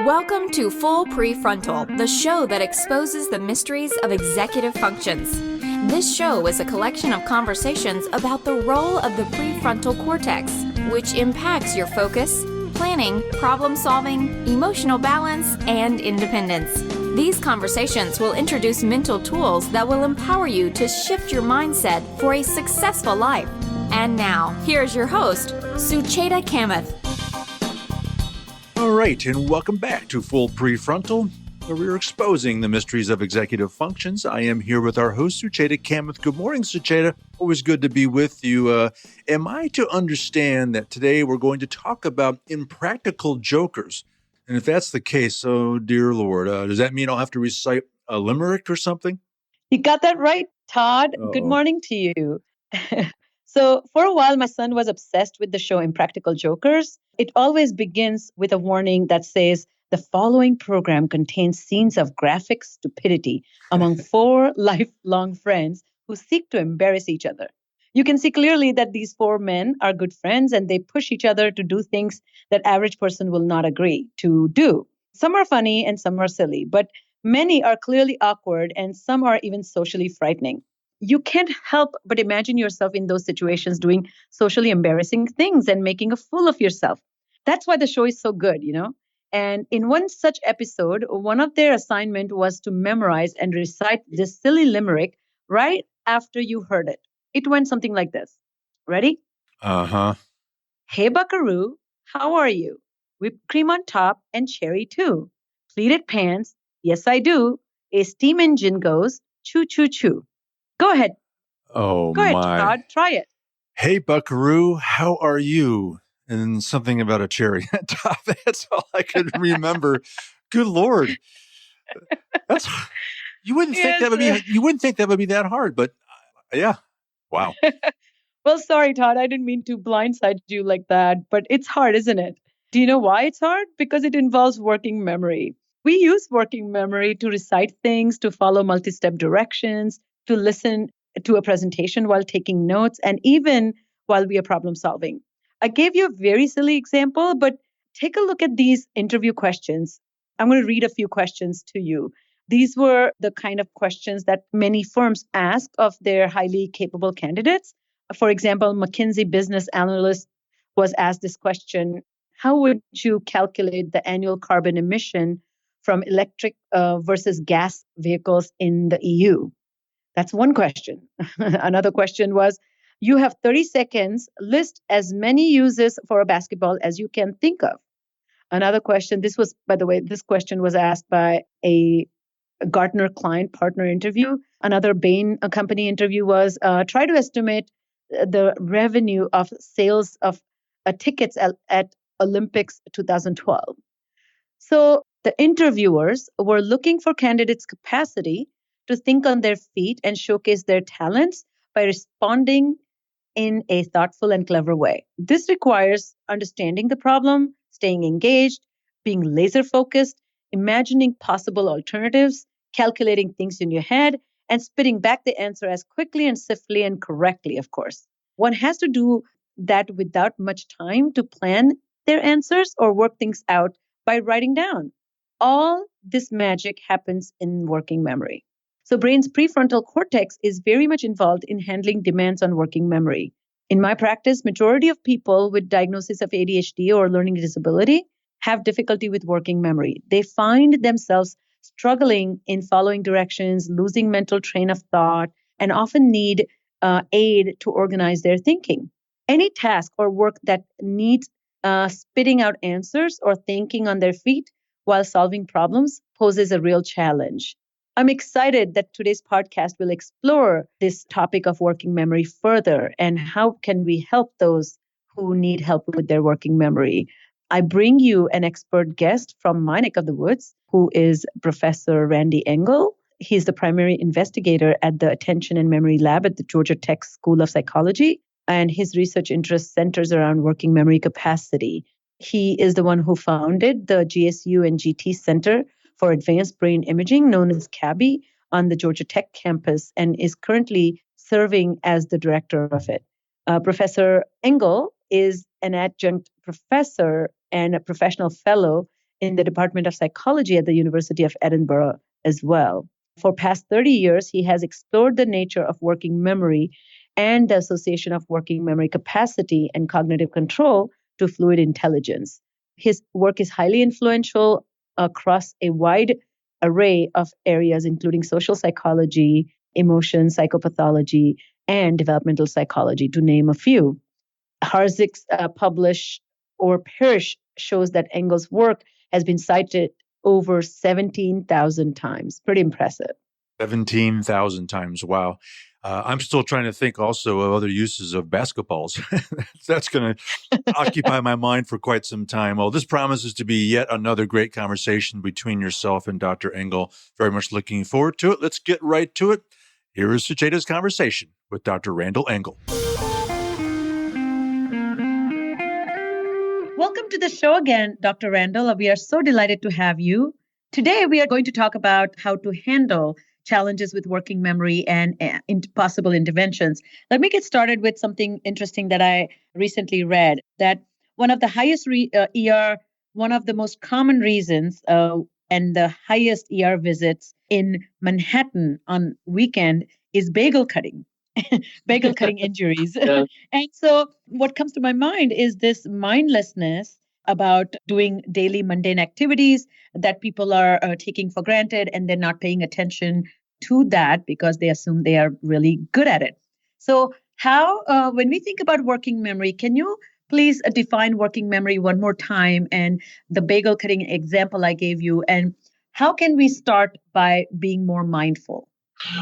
Welcome to Full Prefrontal, the show that exposes the mysteries of executive functions. This show is a collection of conversations about the role of the prefrontal cortex, which impacts your focus, planning, problem-solving, emotional balance, and independence. These conversations will introduce mental tools that will empower you to shift your mindset for a successful life. And now, here's your host, Sucheta Kamath. All right, and welcome back to Full Prefrontal, where we're exposing the mysteries of executive functions. I am here with our host, Sucheta Kamath. Good morning, Sucheta. Always good to be with you. Am I to understand that today we're going to talk about impractical jokers? And if that's the case, oh dear Lord, does that mean I'll have to recite a limerick or something? You got that right, Todd. Uh-oh. Good morning to you. So for a while, my son was obsessed with the show Impractical Jokers. It always begins with a warning that says, the following program contains scenes of graphic stupidity among four lifelong friends who seek to embarrass each other. You can see clearly that these four men are good friends and they push each other to do things that average person will not agree to do. Some are funny and some are silly, but many are clearly awkward and some are even socially frightening. You can't help but imagine yourself in those situations doing socially embarrassing things and making a fool of yourself. That's why the show is so good, you know? And in one such episode, one of their assignment was to memorize and recite this silly limerick right after you heard it. It went something like this. Ready? Uh-huh. Hey, buckaroo, how are you? Whipped cream on top and cherry too. Pleated pants, yes I do. A steam engine goes, choo choo choo. Go ahead. Oh, Go ahead, my. Todd. Try it. Hey, buckaroo, how are you? And something about a cherry on top. That's all I could remember. Good Lord. You wouldn't think that would be that hard, but yeah. Wow. Well, sorry, Todd. I didn't mean to blindside you like that, but it's hard, isn't it? Do you know why it's hard? Because it involves working memory. We use working memory to recite things, to follow multi-step directions, to listen to a presentation while taking notes, and even while we are problem solving. I gave you a very silly example, but take a look at these interview questions. I'm going to read a few questions to you. These were the kind of questions that many firms ask of their highly capable candidates. For example, McKinsey business analyst was asked this question: how would you calculate the annual carbon emission from electric versus gas vehicles in the EU? That's one question. Another question was, you have 30 seconds, list as many uses for a basketball as you can think of. Another question, this question was asked by a Gartner client partner interview. Another Bain company interview was, try to estimate the revenue of sales of tickets at Olympics 2012. So the interviewers were looking for candidates' capacity to think on their feet and showcase their talents by responding in a thoughtful and clever way. This requires understanding the problem, staying engaged, being laser focused, imagining possible alternatives, calculating things in your head, and spitting back the answer as quickly and swiftly and correctly, of course. One has to do that without much time to plan their answers or work things out by writing down. All this magic happens in working memory. So brain's prefrontal cortex is very much involved in handling demands on working memory. In my practice, majority of people with diagnosis of ADHD or learning disability have difficulty with working memory. They find themselves struggling in following directions, losing mental train of thought, and often need aid to organize their thinking. Any task or work that needs spitting out answers or thinking on their feet while solving problems poses a real challenge. I'm excited that today's podcast will explore this topic of working memory further and how can we help those who need help with their working memory. I bring you an expert guest from my neck of the woods, who is Professor Randall Engle. He's the primary investigator at the Attention and Memory Lab at the Georgia Tech School of Psychology, and his research interest centers around working memory capacity. He is the one who founded the GSU and GT Center for Advanced Brain Imaging, known as CABI, on the Georgia Tech campus, and is currently serving as the director of it. Professor Engle is an adjunct professor and a professional fellow in the Department of Psychology at the University of Edinburgh as well. For past 30 years, he has explored the nature of working memory and the association of working memory capacity and cognitive control to fluid intelligence. His work is highly influential across a wide array of areas, including social psychology, emotion, psychopathology, and developmental psychology, to name a few. Harzick's publish or perish shows that Engle's work has been cited over 17,000 times. Pretty impressive. 17,000 times. Wow. I'm still trying to think also of other uses of basketballs. That's going to occupy my mind for quite some time. Well, this promises to be yet another great conversation between yourself and Dr. Engle. Very much looking forward to it. Let's get right to it. Here is Sucheta's conversation with Dr. Randall Engle. Welcome to the show again, Dr. Randall. We are so delighted to have you. Today, we are going to talk about how to handle challenges with working memory and possible interventions. Let me get started with something interesting that I recently read, that one of the highest one of the most common reasons and the highest ER visits in Manhattan on weekend is bagel cutting. Bagel cutting injuries. Yeah. And so what comes to my mind is this mindlessness about doing daily mundane activities that people are taking for granted, and they're not paying attention to that because they assume they are really good at it. So how, when we think about working memory, can you please define working memory one more time, and the bagel cutting example I gave you, and how can we start by being more mindful?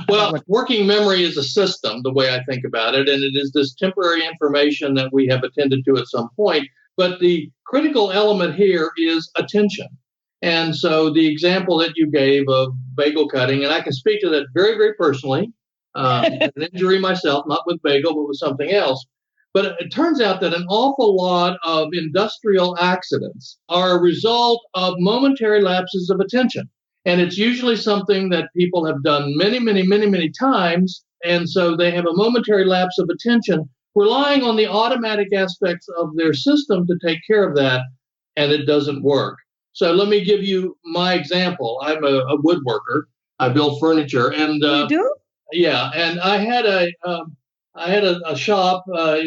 Well, working memory is a system, the way I think about it, and it is this temporary information that we have attended to at some point. But the critical element here is attention. And so the example that you gave of bagel cutting, and I can speak to that very, very personally, an injury myself, not with bagel, but with something else. But it turns out that an awful lot of industrial accidents are a result of momentary lapses of attention. And it's usually something that people have done many, many, many, many times. And so they have a momentary lapse of attention, relying on the automatic aspects of their system to take care of that, and it doesn't work. So let me give you my example. I'm a woodworker. I build furniture, and you do? Yeah. And I had a shop I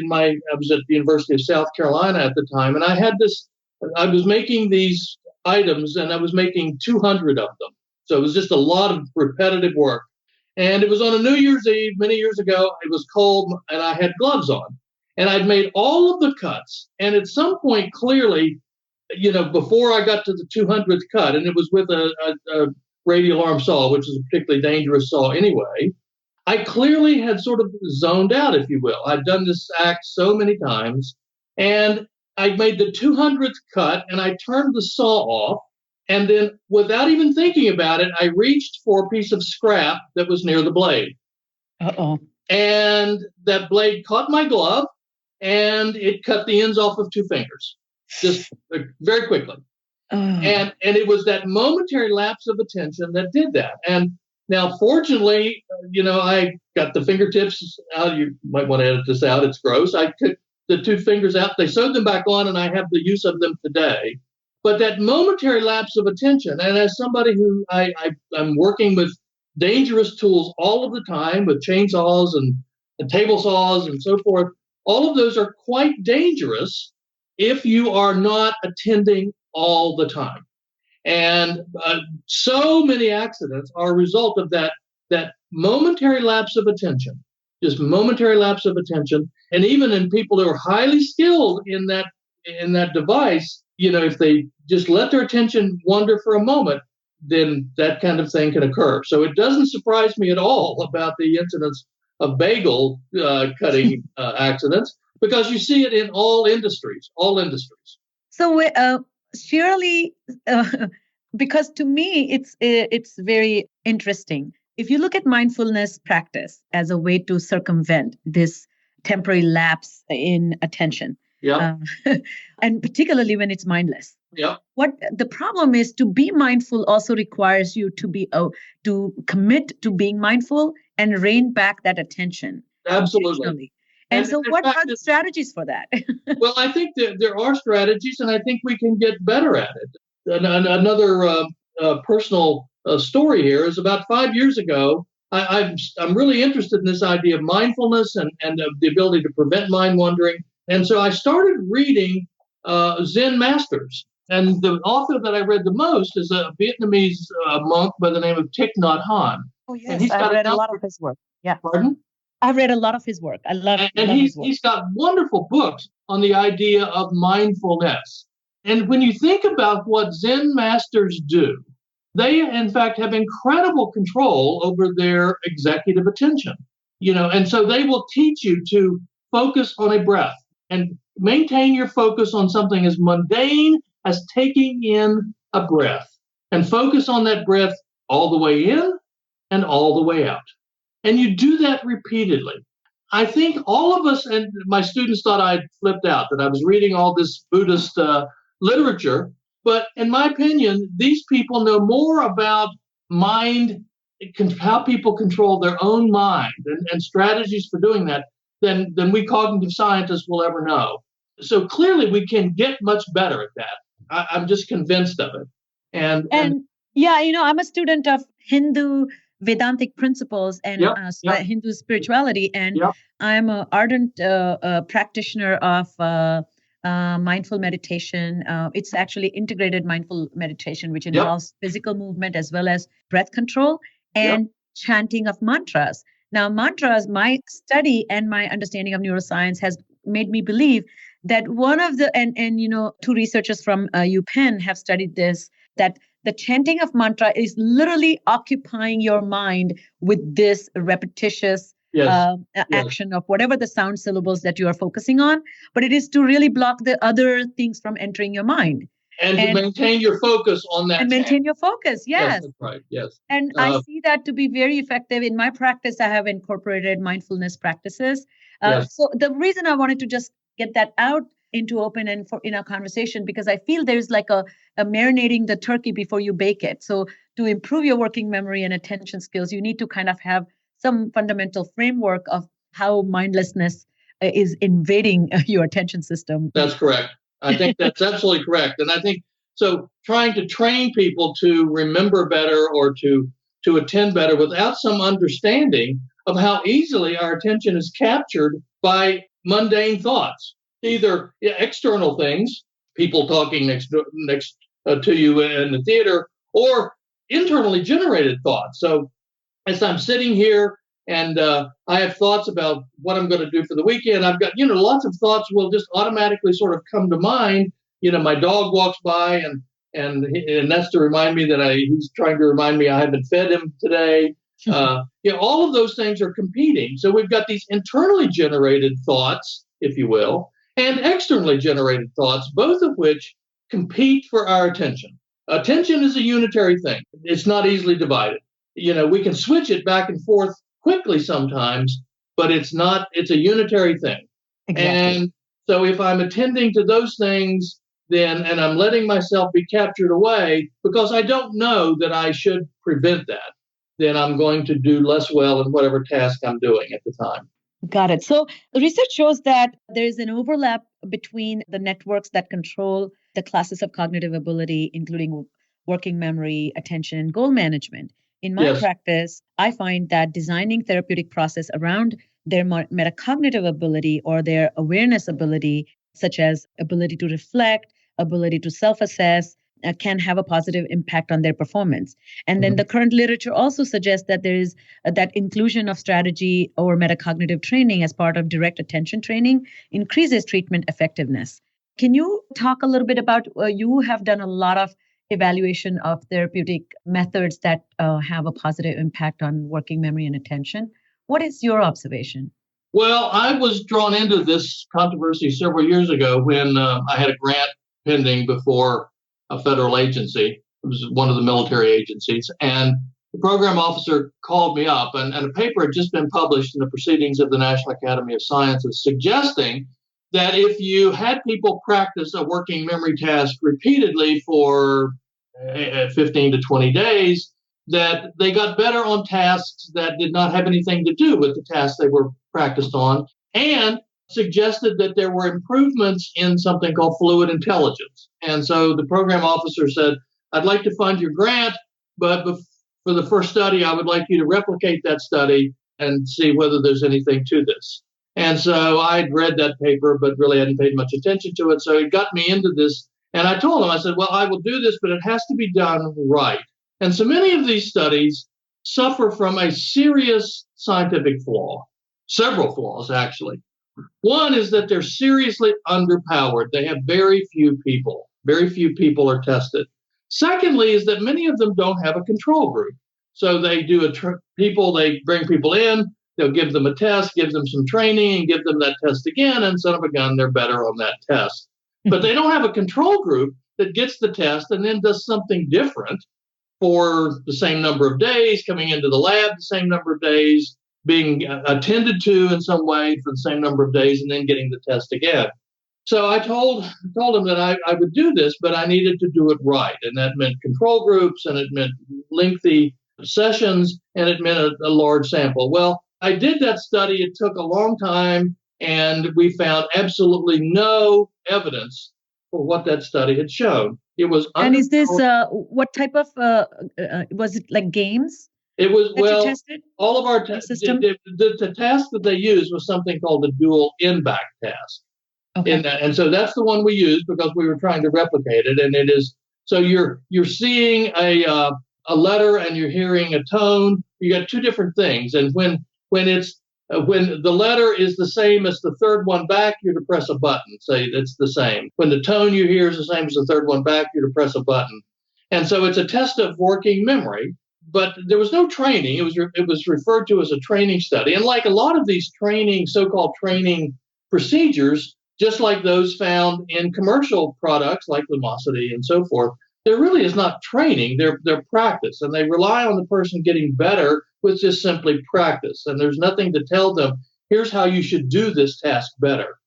was at the University of South Carolina at the time, and I was making these items, and I was making 200 of them. So it was just a lot of repetitive work. And it was on a New Year's Eve many years ago. It was cold, and I had gloves on. And I'd made all of the cuts. And at some point, clearly, before I got to the 200th cut, and it was with a radial arm saw, which is a particularly dangerous saw anyway, I clearly had sort of zoned out, if you will. I'd done this act so many times. And I made the 200th cut, and I turned the saw off. And then, without even thinking about it, I reached for a piece of scrap that was near the blade. Uh-oh. And that blade caught my glove, and it cut the ends off of 2 fingers, just very quickly. And it was that momentary lapse of attention that did that. And now, fortunately, I got the fingertips out. You might want to edit this out. It's gross. I took the 2 fingers out. They sewed them back on, and I have the use of them today. But that momentary lapse of attention, and as somebody who I'm working with dangerous tools all of the time, with chainsaws and table saws and so forth, all of those are quite dangerous if you are not attending all the time. And so many accidents are a result of that momentary lapse of attention, just momentary lapse of attention. And even in people who are highly skilled in that device, if they just let their attention wander for a moment, then that kind of thing can occur. So it doesn't surprise me at all about the incidence of bagel cutting accidents, because you see it in all industries. So surely, because to me, it's very interesting. If you look at mindfulness practice as a way to circumvent this temporary lapse in attention, yeah, and particularly when it's mindless. Yeah. What the problem is, to be mindful also requires you to commit to being mindful and rein back that attention. Absolutely. And so what are the strategies for that? Well, I think that there are strategies, and I think we can get better at it. another personal story here is about 5 years ago. I'm really interested in this idea of mindfulness and the ability to prevent mind wandering. And so I started reading Zen masters. And the author that I read the most is a Vietnamese monk by the name of Thich Nhat Hanh. Oh, yes, I've read a lot of his work. Yeah. Pardon? I've read a lot of his work. I love his work. He's got wonderful books on the idea of mindfulness. And when you think about what Zen masters do, they, in fact, have incredible control over their executive attention. And so they will teach you to focus on a breath and maintain your focus on something as mundane as taking in a breath and focus on that breath all the way in and all the way out. And you do that repeatedly. I think all of us, and my students thought I'd flipped out, that I was reading all this Buddhist literature. But in my opinion, these people know more about mind, how people control their own mind and strategies for doing that than we cognitive scientists will ever know. So clearly we can get much better at that. I'm just convinced of it. And yeah, I'm a student of Hindu Vedantic principles and Hindu spirituality. And I'm an ardent practitioner of mindful meditation. It's actually integrated mindful meditation, which involves physical movement as well as breath control and chanting of mantras. Now, mantras, my study and my understanding of neuroscience has made me believe that one of the, two researchers from UPenn have studied this, that the chanting of mantra is literally occupying your mind with this repetitious action of whatever the sound syllables that you are focusing on, but it is to really block the other things from entering your mind. And to maintain your focus on that. And maintain your focus, yes. That's right, yes. And I see that to be very effective. In my practice, I have incorporated mindfulness practices. So the reason I wanted to just get that out into open and in our conversation, because I feel there's like a marinating the turkey before you bake it. So to improve your working memory and attention skills, you need to kind of have some fundamental framework of how mindlessness is invading your attention system. That's correct. I think that's absolutely correct. And I think so trying to train people to remember better or to attend better without some understanding of how easily our attention is captured by mundane thoughts, either external things, people talking next to you in the theater, or internally generated thoughts. So as I'm sitting here and I have thoughts about what I'm going to do for the weekend, I've got, lots of thoughts will just automatically sort of come to mind. My dog walks by and that's to remind me that he's trying to remind me I haven't fed him today. All of those things are competing. So we've got these internally generated thoughts, if you will, and externally generated thoughts, both of which compete for our attention. Attention is a unitary thing. It's not easily divided. We can switch it back and forth quickly sometimes, but it's a unitary thing. Exactly. And so if I'm attending to those things, and I'm letting myself be captured away because I don't know that I should prevent that, then I'm going to do less well in whatever task I'm doing at the time. Got it. So the research shows that there is an overlap between the networks that control the classes of cognitive ability, including working memory, attention, and goal management. In my practice, I find that designing therapeutic process around their metacognitive ability or their awareness ability, such as ability to reflect, ability to self-assess, can have a positive impact on their performance. And then the current literature also suggests that there is that inclusion of strategy or metacognitive training as part of direct attention training increases treatment effectiveness. Can you talk a little bit about, you have done a lot of evaluation of therapeutic methods that have a positive impact on working memory and attention. What is your observation? Well, I was drawn into this controversy several years ago when I had a grant pending before a federal agency. It was one of the military agencies. And the program officer called me up, and a paper had just been published in the Proceedings of the National Academy of Sciences suggesting that if you had people practice a working memory task repeatedly for 15 to 20 days, that they got better on tasks that did not have anything to do with the tasks they were practiced on. And suggested that there were improvements in something called fluid intelligence. And so the program officer said, I'd like to fund your grant, but for the first study, I would like you to replicate that study and see whether there's anything to this. And so I'd read that paper, but really hadn't paid much attention to it. So it got me into this. And I told him, I said, well, I will do this, but it has to be done right. And so many of these studies suffer from a serious scientific flaw, several flaws, actually. One is that they're seriously underpowered. They have very few people. Very few people are tested. Secondly, is that many of them don't have a control group. So they do they bring people in, they'll give them a test, give them some training, and give them that test again. And son of a gun, they're better on that test. But they don't have a control group that gets the test and then does something different for the same number of days, coming into the lab the same number of days, being attended to in some way for the same number of days, and then getting the test again. So I told him that I would do this, but I needed to do it right. And that meant control groups, and it meant lengthy sessions, and it meant a large sample. Well, I did that study. It took a long time, and we found absolutely no evidence for what that study had shown. It was. And is this what type of was it like games? It was all of our system. The task that they used was something called the dual in-back task. Okay. And so that's the one we used because we were trying to replicate it. And it is so you're seeing a letter and you're hearing a tone. You got two different things. And when the letter is the same as the third one back, you're to press a button. Say it's the same. When the tone you hear is the same as the third one back, you're to press a button. And so it's a test of working memory. But there was no training. It was referred to as a training study. And like a lot of these so-called training procedures, just like those found in commercial products like Lumosity and so forth, there really is not training. They're practice, and they rely on the person getting better with just simply practice. And there's nothing to tell them, here's how you should do this task better.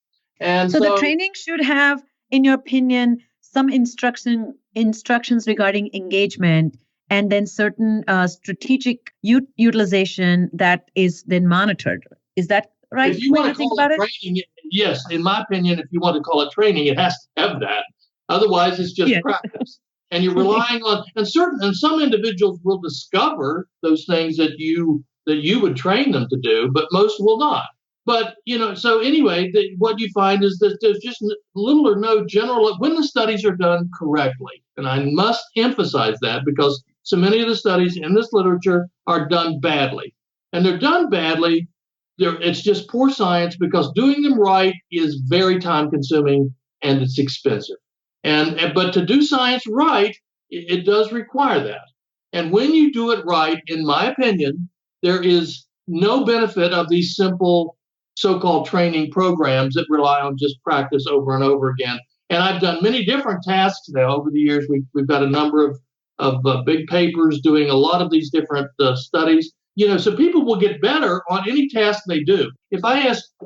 And so the training should have, in your opinion, some instructions regarding engagement, and then certain strategic utilization that is then monitored. Is that right? If you want to think about it, training, yes. In my opinion, if you want to call it training, it has to have that. Otherwise, it's just practice. And you're relying on, and some individuals will discover those things that you would train them to do, but most will not. But, so anyway, what you find is that there's just little or no general, when the studies are done correctly, and I must emphasize that because so many of the studies in this literature are done badly. And they're done badly, it's just poor science because doing them right is very time-consuming and it's expensive. But to do science right, it does require that. And when you do it right, in my opinion, there is no benefit of these simple so-called training programs that rely on just practice over and over again. And I've done many different tasks now over the years. We've got a number of big papers doing a lot of these different studies. So people will get better on any task they do. If I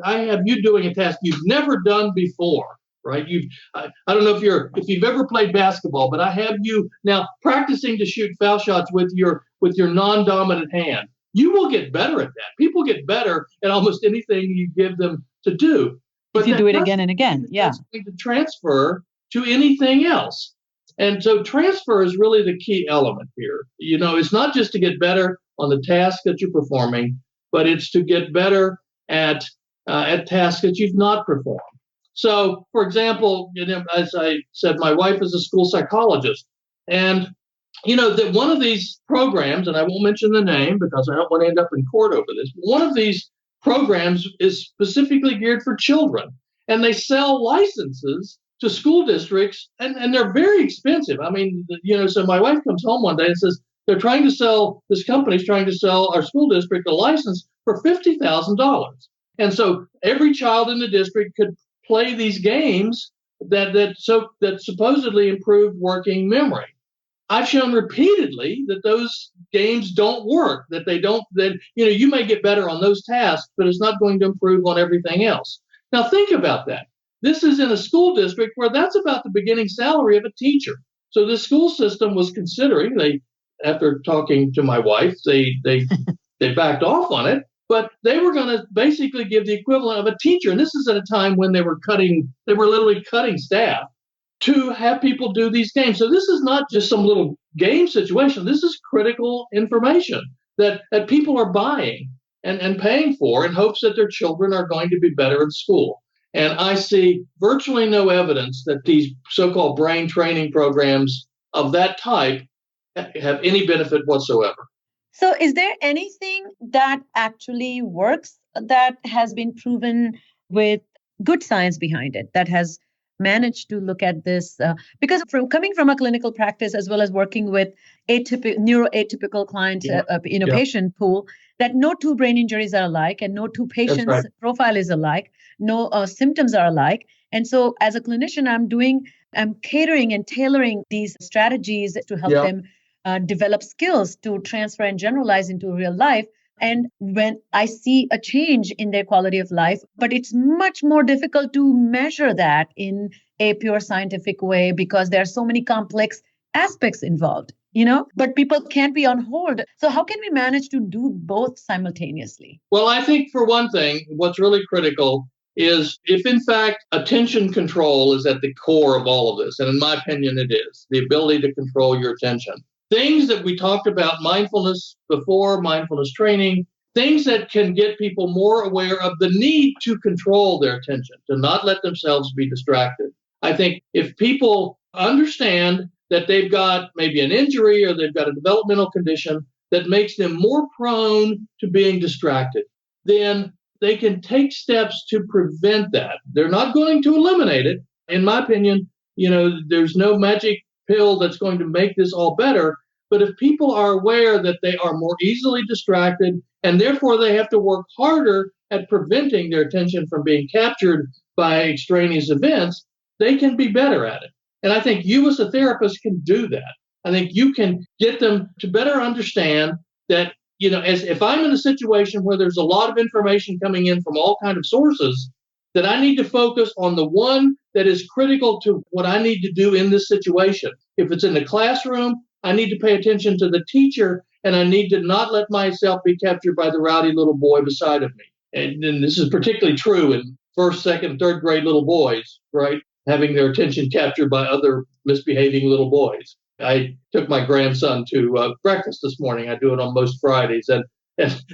have you doing a task you've never done before, right? I don't know if you've ever played basketball, but I have you now practicing to shoot foul shots with your non-dominant hand. You will get better at that. People get better at almost anything you give them to do. But if you do it again and again, That's going to transfer to anything else. And so transfer is really the key element here. It's not just to get better on the task that you're performing, but it's to get better at tasks that you've not performed. So, for example, as I said, my wife is a school psychologist. And, that one of these programs, and I won't mention the name because I don't want to end up in court over this, but one of these programs is specifically geared for children. And they sell licenses to school districts, and they're very expensive. I mean, so my wife comes home one day and says, this company's trying to sell our school district a license for $50,000. And so every child in the district could play these games that supposedly improve working memory. I've shown repeatedly that those games don't work, you may get better on those tasks, but it's not going to improve on everything else. Now think about that. This is in a school district where that's about the beginning salary of a teacher. So the school system was considering, after talking to my wife, they backed off on it. but they were going to basically give the equivalent of a teacher. And this is at a time when they were literally cutting staff to have people do these games. So this is not just some little game situation. This is critical information that people are buying and paying for in hopes that their children are going to be better in school. And I see virtually no evidence that these so-called brain training programs of that type have any benefit whatsoever. So is there anything that actually works that has been proven with good science behind it, that has managed to look at this? Because coming from a clinical practice as well as working with neuroatypical clients, patient pool, that no two brain injuries are alike and no two patients' profile is alike, no symptoms are alike. And so as a clinician, I'm catering and tailoring these strategies to help them develop skills to transfer and generalize into real life. And when I see a change in their quality of life, but it's much more difficult to measure that in a pure scientific way because there are so many complex aspects involved, but people can't be on hold. So how can we manage to do both simultaneously? Well, I think for one thing, what's really critical is if in fact attention control is at the core of all of this, and in my opinion it is, the ability to control your attention. Things that we talked about, mindfulness before, mindfulness training, things that can get people more aware of the need to control their attention, to not let themselves be distracted. I think if people understand that they've got maybe an injury or they've got a developmental condition that makes them more prone to being distracted, then they can take steps to prevent that. They're not going to eliminate it. In my opinion, there's no magic pill that's going to make this all better. But if people are aware that they are more easily distracted and therefore they have to work harder at preventing their attention from being captured by extraneous events, they can be better at it. And I think you as a therapist can do that. I think you can get them to better understand that, as if I'm in a situation where there's a lot of information coming in from all kinds of sources, that I need to focus on the one that is critical to what I need to do in this situation. If it's in the classroom, I need to pay attention to the teacher, and I need to not let myself be captured by the rowdy little boy beside of me. And this is particularly true in first, second, third grade little boys, right? Having their attention captured by other misbehaving little boys. I took my grandson to breakfast this morning. I do it on most Fridays. And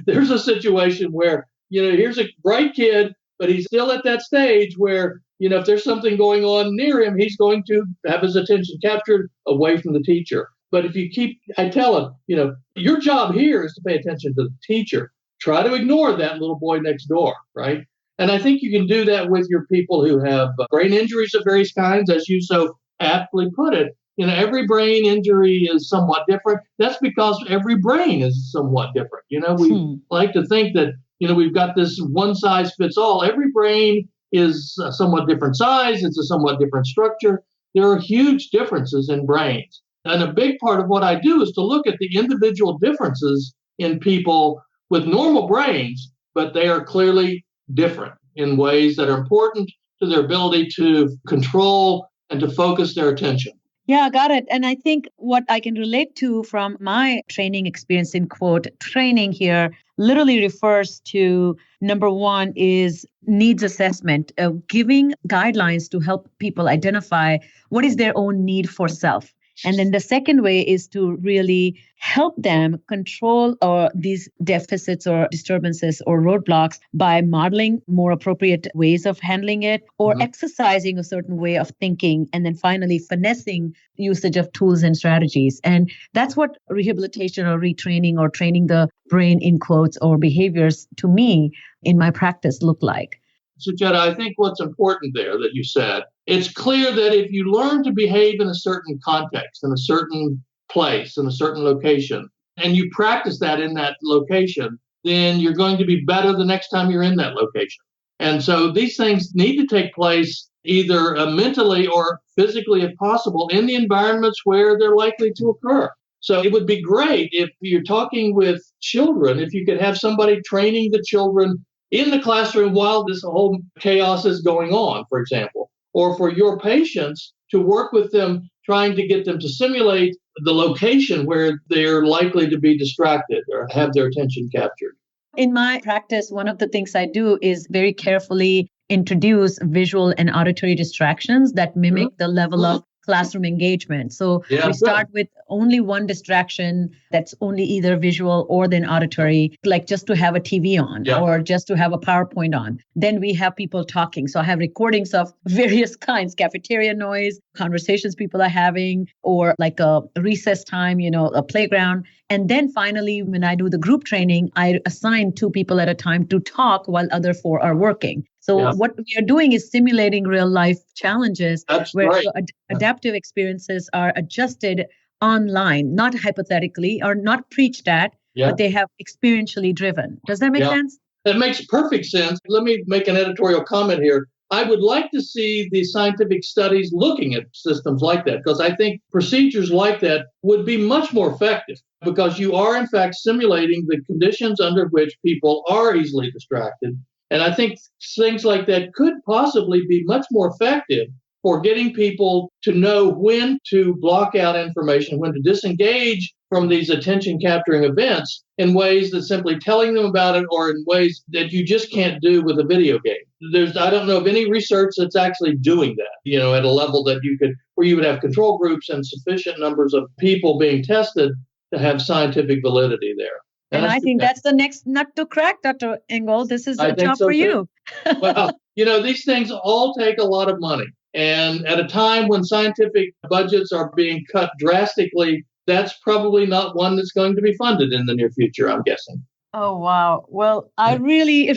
there's a situation where, here's a bright kid, but he's still at that stage where, if there's something going on near him, he's going to have his attention captured away from the teacher. But if I tell him, your job here is to pay attention to the teacher. Try to ignore that little boy next door, right? And I think you can do that with your people who have brain injuries of various kinds, as you so aptly put it. Every brain injury is somewhat different. That's because every brain is somewhat different. We like to think that, we've got this one size fits all. Every brain is a somewhat different size. It's a somewhat different structure. There are huge differences in brains. And a big part of what I do is to look at the individual differences in people with normal brains, but they are clearly different in ways that are important to their ability to control and to focus their attention. Yeah, got it. And I think what I can relate to from my training experience, in quote, training here literally refers to number one is needs assessment, giving guidelines to help people identify what is their own need for self. And then the second way is to really help them control these deficits or disturbances or roadblocks by modeling more appropriate ways of handling it or exercising a certain way of thinking. And then finally, finessing usage of tools and strategies. And that's what rehabilitation or retraining or training the brain in quotes or behaviors to me in my practice look like. Sucheta, I think what's important there that you said, it's clear that if you learn to behave in a certain context, in a certain place, in a certain location, and you practice that in that location, then you're going to be better the next time you're in that location. And so these things need to take place either mentally or physically, if possible, in the environments where they're likely to occur. So it would be great if you're talking with children, if you could have somebody training the children in the classroom while this whole chaos is going on, for example, or for your patients to work with them, trying to get them to simulate the location where they're likely to be distracted or have their attention captured. In my practice, one of the things I do is very carefully introduce visual and auditory distractions that mimic the level of classroom engagement. So we start with only one distraction that's only either visual or then auditory, like just to have a TV on or just to have a PowerPoint on. Then we have people talking. So I have recordings of various kinds, cafeteria noise, conversations people are having, or like a recess time, a playground. And then finally, when I do the group training, I assign 2 people at a time to talk while other 4 are working. So what we are doing is simulating real life challenges adaptive experiences are adjusted online, not hypothetically or not preached at, but they have experientially driven. Does that make sense? That makes perfect sense. Let me make an editorial comment here. I would like to see the scientific studies looking at systems like that, because I think procedures like that would be much more effective, because you are in fact simulating the conditions under which people are easily distracted. And I think things like that could possibly be much more effective for getting people to know when to block out information, when to disengage from these attention capturing events in ways that simply telling them about it, or in ways that you just can't do with a video game. I don't know of any research that's actually doing that, at a level that where you would have control groups and sufficient numbers of people being tested to have scientific validity there. And I think that's the next nut to crack, Dr. Engle. This is a job for you. Well, these things all take a lot of money. And at a time when scientific budgets are being cut drastically, that's probably not one that's going to be funded in the near future, I'm guessing. Oh, wow. Well, I really,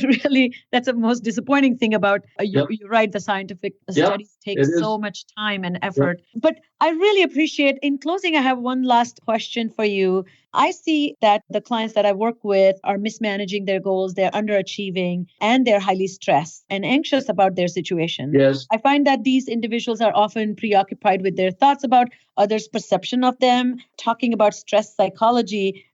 that's the most disappointing thing about, you're right, the scientific studies take so much time and effort. But I really appreciate, in closing, I have one last question for you. I see that the clients that I work with are mismanaging their goals, they're underachieving, and they're highly stressed and anxious about their situation. Yes. I find that these individuals are often preoccupied with their thoughts about others' perception of them, talking about stress psychology.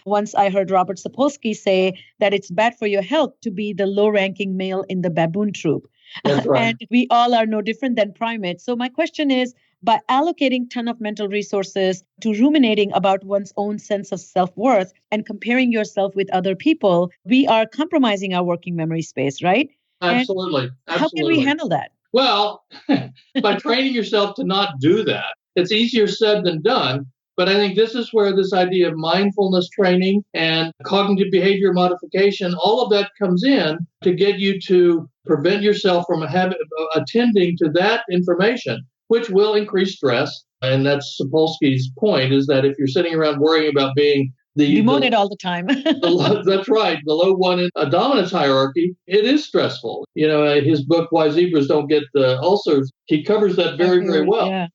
Once I heard Robert Sapolsky say that it's bad for your health to be the low-ranking male in the baboon troop. That's right. And we all are no different than primates. So my question is, by allocating ton of mental resources to ruminating about one's own sense of self-worth and comparing yourself with other people, we are compromising our working memory space, right? Absolutely. How can we handle that? Well, by training yourself to not do that. It's easier said than done. But I think this is where this idea of mindfulness training and cognitive behavior modification, all of that comes in to get you to prevent yourself from attending to that information, which will increase stress. And that's Sapolsky's point, is that if you're sitting around worrying about being demoted all the time. That's right. The low one in a dominance hierarchy, it is stressful. His book, Why Zebras Don't Get the Ulcers, he covers that very, very well. Yeah.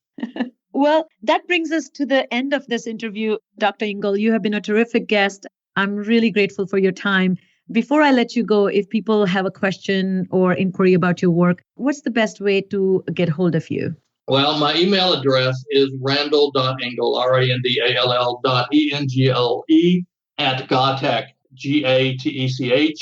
Well, that brings us to the end of this interview. Dr. Engle, you have been a terrific guest. I'm really grateful for your time. Before I let you go, if people have a question or inquiry about your work, what's the best way to get hold of you? Well, my email address is randall.engle, randall.engle at Gatech, gatech.edu.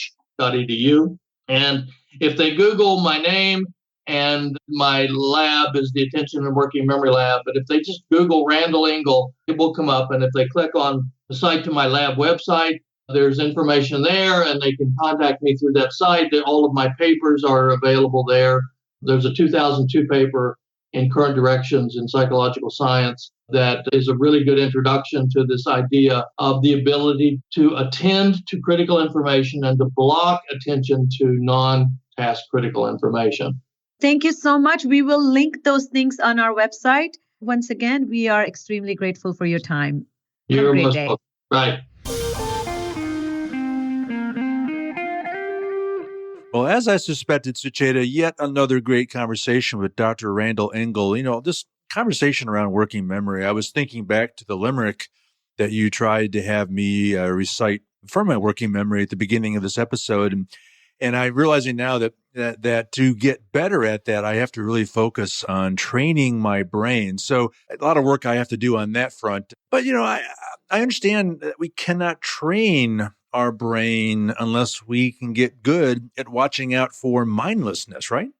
And if they Google my name, and my lab is the Attention and Working Memory Lab, but if they just Google Randall Engle, it will come up. And if they click on the site to my lab website, there's information there, and they can contact me through that site. All of my papers are available there. There's a 2002 paper in Current Directions in Psychological Science that is a really good introduction to this idea of the ability to attend to critical information and to block attention to non-task critical information. Thank you so much. We will link those things on our website. Once again, we are extremely grateful for your time. You're most welcome. Right. Well, as I suspected, Sucheta, yet another great conversation with Dr. Randall Engle. This conversation around working memory, I was thinking back to the limerick that you tried to have me recite for my working memory at the beginning of this episode. And I'm realizing now that to get better at that, I have to really focus on training my brain. So a lot of work I have to do on that front. But, I understand that we cannot train our brain unless we can get good at watching out for mindlessness, right?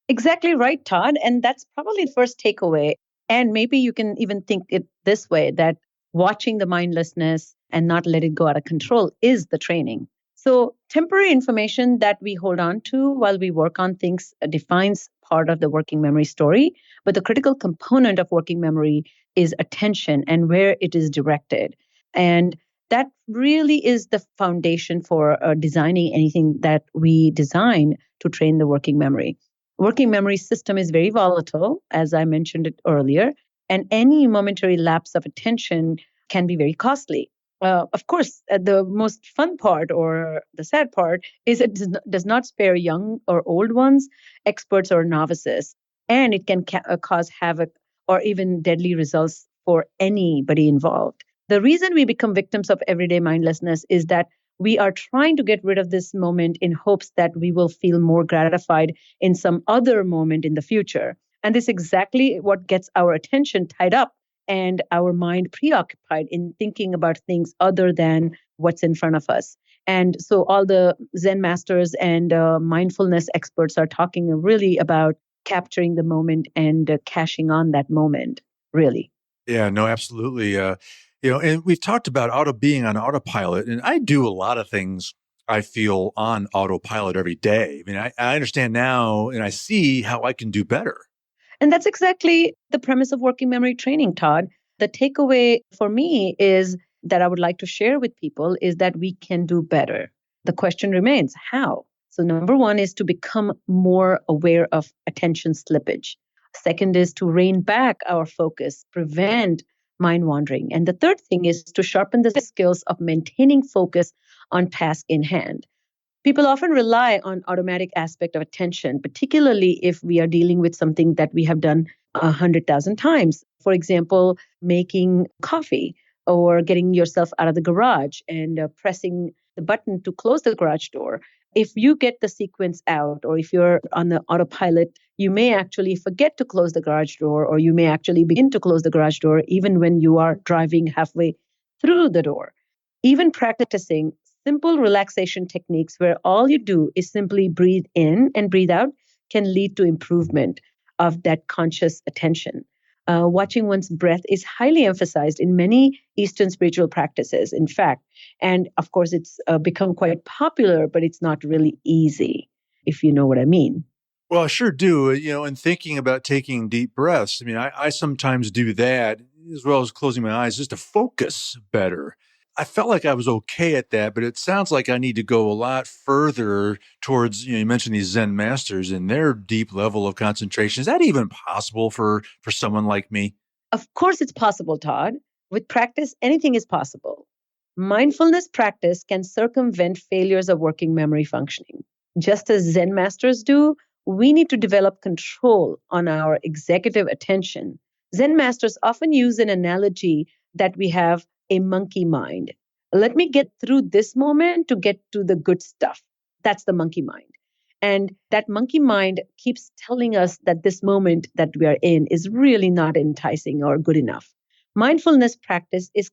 Exactly right, Todd. And that's probably the first takeaway. And maybe you can even think it this way, that watching the mindlessness and not let it go out of control is the training. So temporary information that we hold on to while we work on things defines part of the working memory story. But the critical component of working memory is attention and where it is directed. And that really is the foundation for designing anything that we design to train the working memory. Working memory system is very volatile, as I mentioned it earlier, and any momentary lapse of attention can be very costly. Of course, the most fun part or the sad part is it does not spare young or old ones, experts or novices, and it can cause havoc or even deadly results for anybody involved. The reason we become victims of everyday mindlessness is that we are trying to get rid of this moment in hopes that we will feel more gratified in some other moment in the future. And this is exactly what gets our attention tied up and our mind preoccupied in thinking about things other than what's in front of us. And so all the Zen masters and mindfulness experts are talking really about capturing the moment and cashing on that moment, really. Yeah, no, absolutely. And we've talked about being on autopilot, and I do a lot of things I feel on autopilot every day. I mean, I understand now and I see how I can do better. And that's exactly the premise of working memory training, Todd. The takeaway for me is that I would like to share with people is that we can do better. The question remains, how? So number one is to become more aware of attention slippage. Second is to rein back our focus, prevent mind wandering. And the third thing is to sharpen the skills of maintaining focus on task in hand. People often rely on automatic aspect of attention, particularly if we are dealing with something that we have done 100,000 times. For example, making coffee or getting yourself out of the garage and pressing the button to close the garage door. If you get the sequence out, or if you're on the autopilot, you may actually forget to close the garage door, or you may actually begin to close the garage door even when you are driving halfway through the door. Even practicing simple relaxation techniques where all you do is simply breathe in and breathe out can lead to improvement of that conscious attention. Watching one's breath is highly emphasized in many Eastern spiritual practices, in fact. And of course, it's become quite popular, but it's not really easy, if you know what I mean. Well, I sure do. And thinking about taking deep breaths, I mean, I sometimes do that as well as closing my eyes just to focus better. I felt like I was okay at that, but it sounds like I need to go a lot further towards, you mentioned these Zen masters and their deep level of concentration. Is that even possible for someone like me? Of course, it's possible, Todd. With practice, anything is possible. Mindfulness practice can circumvent failures of working memory functioning. Just as Zen masters do, we need to develop control on our executive attention. Zen masters often use an analogy that we have a monkey mind. Let me get through this moment to get to the good stuff. That's the monkey mind. And that monkey mind keeps telling us that this moment that we are in is really not enticing or good enough. Mindfulness practice is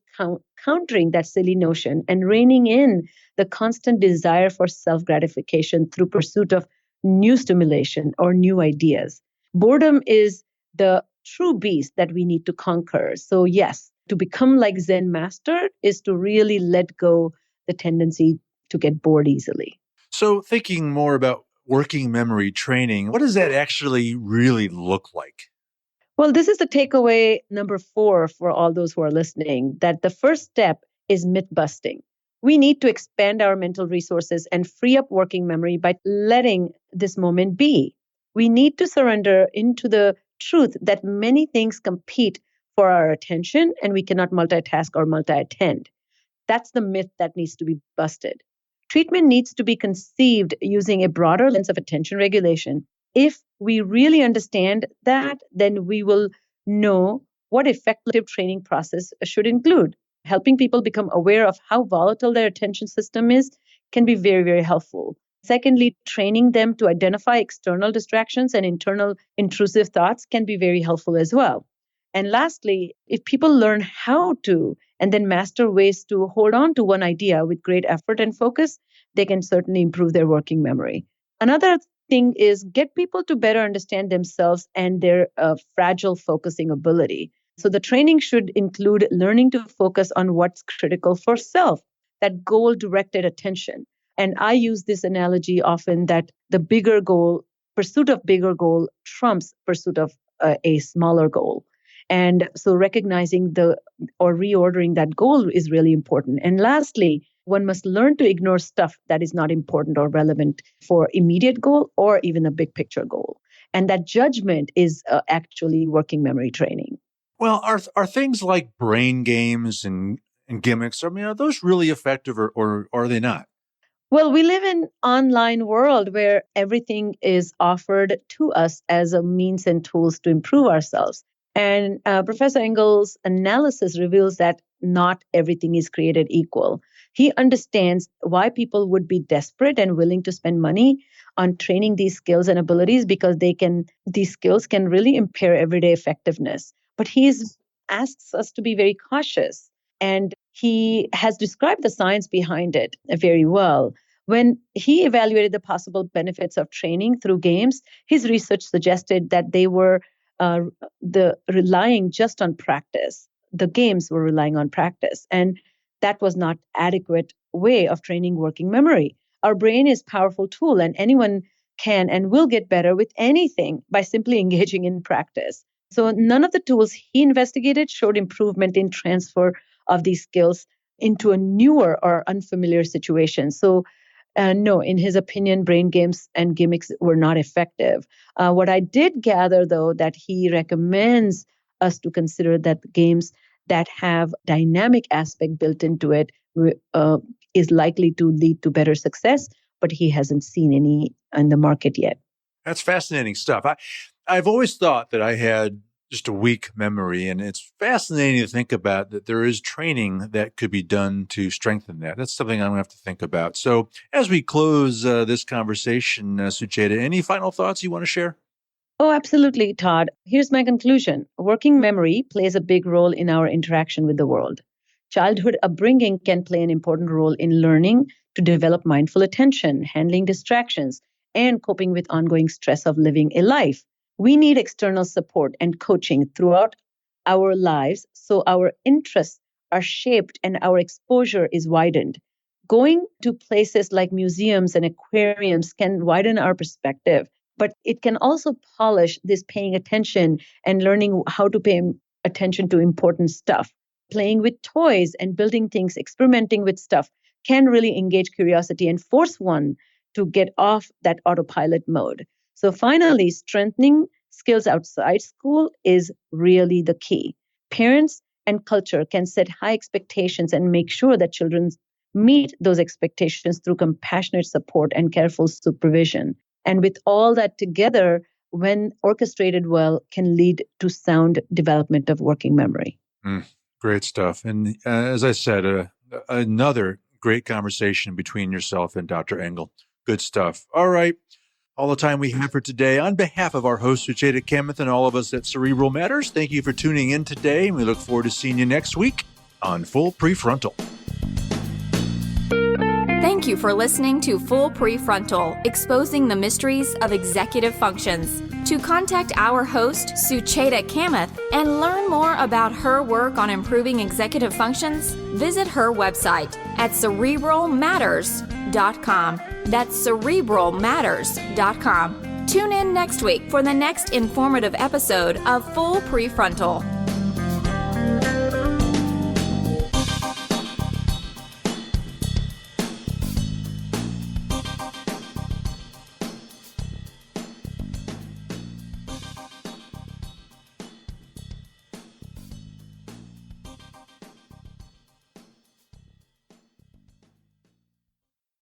countering that silly notion and reining in the constant desire for self-gratification through pursuit of new stimulation or new ideas. Boredom is the true beast that we need to conquer. So yes, to become like Zen master is to really let go the tendency to get bored easily. So thinking more about working memory training, what does that actually really look like? Well, this is the takeaway number 4 for all those who are listening, that the first step is myth busting. We need to expand our mental resources and free up working memory by letting this moment be. We need to surrender into the truth that many things compete for our attention and we cannot multitask or multi-attend. That's the myth that needs to be busted. Treatment needs to be conceived using a broader lens of attention regulation. If we really understand that, then we will know what effective training process should include. Helping people become aware of how volatile their attention system is can be very, very helpful. Secondly, training them to identify external distractions and internal intrusive thoughts can be very helpful as well. And lastly, if people learn how to and then master ways to hold on to one idea with great effort and focus, they can certainly improve their working memory. Another thing is get people to better understand themselves and their fragile focusing ability. So the training should include learning to focus on what's critical for self, that goal-directed attention. And I use this analogy often that the bigger goal, pursuit of bigger goal trumps pursuit of a smaller goal. And so recognizing or reordering that goal is really important. And lastly, one must learn to ignore stuff that is not important or relevant for immediate goal or even a big picture goal. And that judgment is actually working memory training. Well, are things like brain games and gimmicks, are those really effective or are they not? Well, we live in an online world where everything is offered to us as a means and tools to improve ourselves. And Professor Engle's analysis reveals that not everything is created equal. He understands why people would be desperate and willing to spend money on training these skills and abilities because these skills can really impair everyday effectiveness. But he asks us to be very cautious. And he has described the science behind it very well. When he evaluated the possible benefits of training through games, his research suggested that they were relying just on practice. The games were relying on practice, and that was not adequate way of training working memory. Our brain is a powerful tool, and anyone can and will get better with anything by simply engaging in practice. So none of the tools he investigated showed improvement in transfer of these skills into a newer or unfamiliar situation. So no, in his opinion, brain games and gimmicks were not effective. What I did gather, though, that he recommends us to consider that games that have dynamic aspect built into it is likely to lead to better success, but he hasn't seen any in the market yet. That's fascinating stuff. I've always thought that I had just a weak memory, and it's fascinating to think about that there is training that could be done to strengthen that. That's something I'm going to have to think about. So as we close this conversation, Sucheta, any final thoughts you want to share? Oh, absolutely, Todd. Here's my conclusion. Working memory plays a big role in our interaction with the world. Childhood upbringing can play an important role in learning to develop mindful attention, handling distractions, and coping with ongoing stress of living a life. We need external support and coaching throughout our lives so our interests are shaped and our exposure is widened. Going to places like museums and aquariums can widen our perspective, but it can also polish this paying attention and learning how to pay attention to important stuff. Playing with toys and building things, experimenting with stuff can really engage curiosity and force one to get off that autopilot mode. So finally, strengthening skills outside school is really the key. Parents and culture can set high expectations and make sure that children meet those expectations through compassionate support and careful supervision. And with all that together, when orchestrated well, can lead to sound development of working memory. Great stuff. And as I said, another great conversation between yourself and Dr. Engle. Good stuff. All right. All the time we have for today. On behalf of our host, Sucheta Kamath, and all of us at Cerebral Matters, thank you for tuning in today. And we look forward to seeing you next week on Full Prefrontal. Thank you for listening to Full Prefrontal, exposing the mysteries of executive functions. To contact our host, Sucheta Kamath, and learn more about her work on improving executive functions, visit her website at cerebralmatters.com. That's cerebralmatters.com. Tune in next week for the next informative episode of Full Prefrontal.